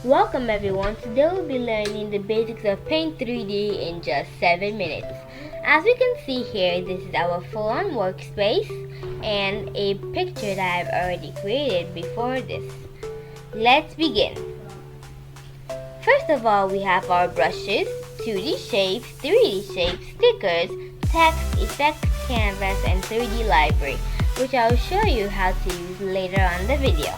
Welcome everyone. Today we'll be learning the basics of Paint 3D in just 7 minutes. As we can see here, this is our full-on workspace and a picture that I've already created before this. Let's begin. First of all, we have our brushes, 2D shapes, 3D shapes, stickers, text, effects, canvas, and 3D library, which I'll show you how to use later on the video.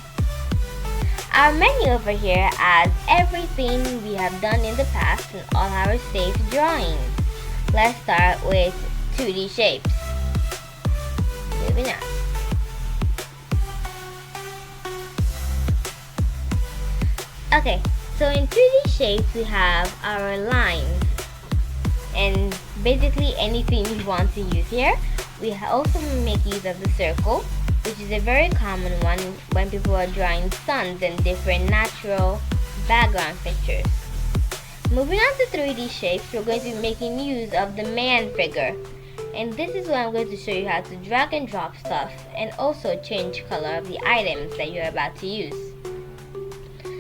Our menu over here adds everything we have done in the past and all our saved drawings. Let's start with 2D shapes. Moving on. Okay, so in 3D shapes we have our lines and basically anything we want to use here. We also make use of the circle, which is a very common one when people are drawing suns and different natural background pictures. Moving on to 3D shapes, we're going to be making use of the man figure. And this is where I'm going to show you how to drag and drop stuff and also change color of the items that you're about to use.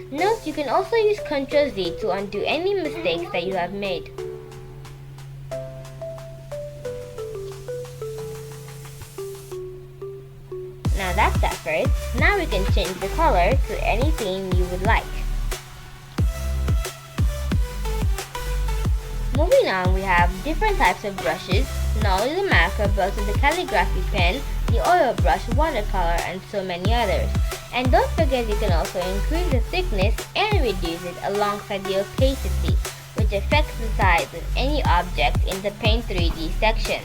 Note, you can also use Ctrl Z to undo any mistakes that you have made. Now that's that for it. Now we can change the color to anything you would like. Moving on, we have different types of brushes, not only the marker but also the calligraphy pen, the oil brush, watercolor, and so many others. And don't forget you can also increase the thickness and reduce it alongside the opacity, which affects the size of any object in the Paint 3D section.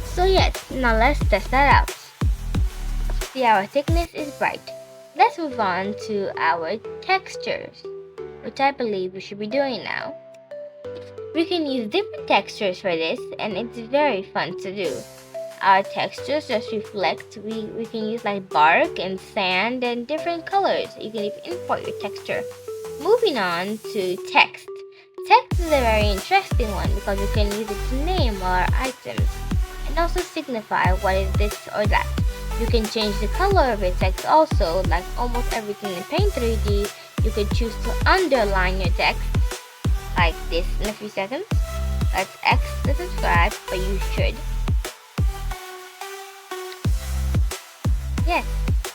So yes, now let's test that out. See, our thickness is bright. Let's move on to our textures, which I believe we should be doing now. We can use different textures for this and it's very fun to do. Our textures just reflect, we can use like bark and sand and different colors. You can even import your texture. Moving on to text. Text is a very interesting one because we can use it to name all our items and also signify what is this or that. You can change the color of your text also, like almost everything in Paint 3D. You could choose to underline your text, like this in a few seconds. Let's X the subscribe, but you should. Yes,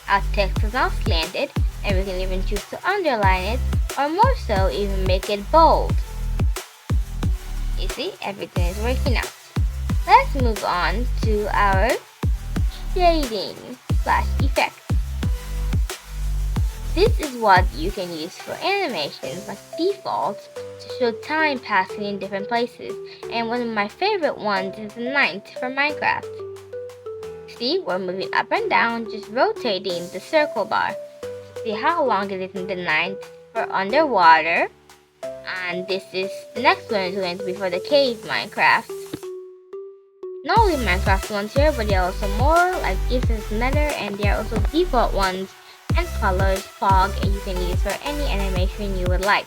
our text is now slanted, and we can even choose to underline it, or more so, even make it bold. You see, everything is working out. Let's move on to our shading / effects. This is what you can use for animations like default to show time passing in different places, and one of my favorite ones is the night for Minecraft. See, we're moving up and down, just rotating the circle bar. See how long it is in the night for underwater, and this is the next one is going to be for the cave Minecraft. Not only Minecraft ones here, but there are also more like Gibson's Nether, and there are also default ones and colors, fog, and you can use for any animation you would like.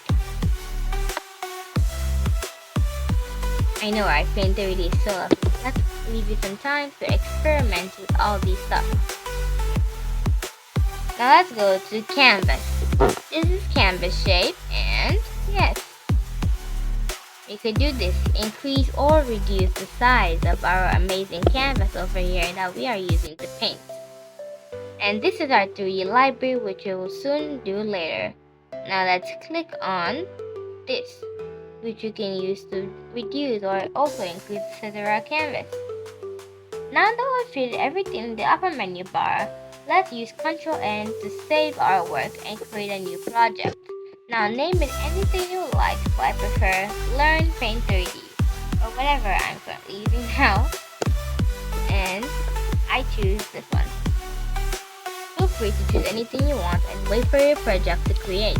I know, right? Paint 3D is so lovely. Let's leave you some time to experiment with all these stuff. Now let's go to canvas. This is canvas shape, and yes, we could do this, increase or reduce the size of our amazing canvas over here that we are using to paint. And this is our 3D library, which we will soon do later. Now let's click on this, which you can use to reduce or also increase the size of our canvas. Now that we've filled everything in the upper menu bar, let's use Ctrl N to save our work and create a new project. Now name it anything you like, but I prefer Learn Paint 3D or whatever I'm currently using now. And I choose this one. Feel free to choose anything you want and wait for your project to create.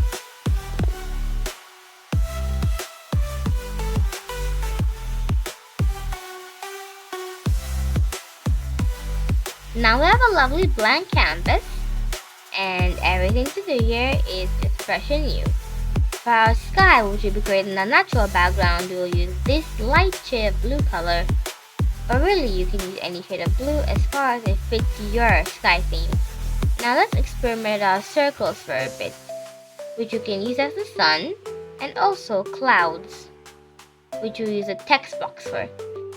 Now we have a lovely blank canvas, and everything to do here is just fresh and new. For our sky, which will be creating a natural background, we will use this light shade of blue color, or really you can use any shade of blue as far as it fits your sky theme. Now let's experiment our circles for a bit. which you can use as the sun, and also clouds, which you use a text box for.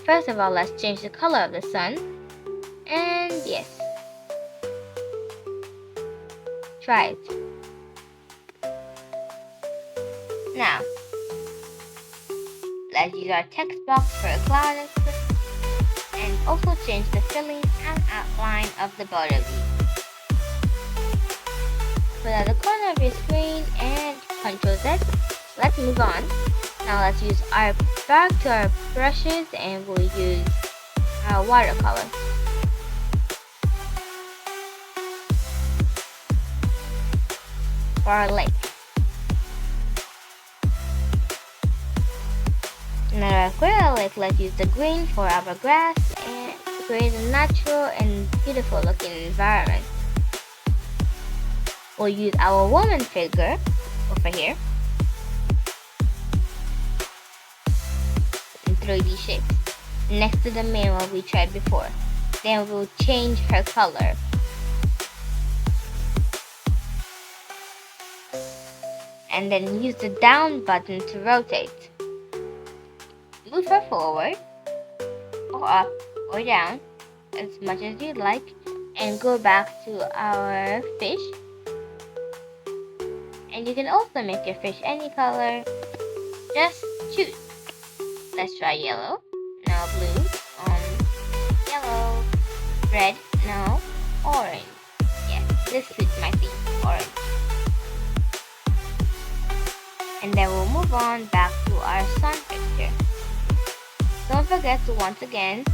First of all, let's change the color of the sun. And yes, try it. Now, let's use our text box for a cloud and also change the filling and outline of the both of these. Put at the corner of your screen and Ctrl Z. Let's move on. Now let's use our back to our brushes and we'll use our watercolor. For our lake. Now for our lake, let's use the green for our grass and create a natural and beautiful looking environment. We'll use our woman figure over here in 3D shapes next to the main one we tried before. Then we'll change her color. And then use the down button to rotate. Move her forward or up or down as much as you'd like and go back to our fish. And you can also make your fish any color. Just choose. Let's try yellow. No, blue. Yellow. Red. No. Orange. Yes, this suits my theme. Orange. And then we'll move on back to our sun picture. Don't forget to once again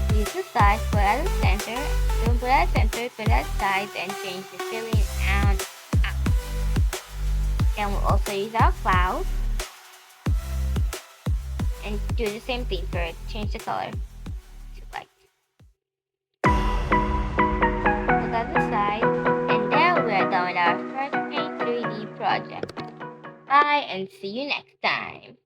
increase the size, put at the center, don't put at the center, put at the sides, and change the filling and out. Then we'll also use our cloud and do the same thing for it. Change the color to light. Put at the side, and there we are done with our first Paint 3D project. Bye and see you next time.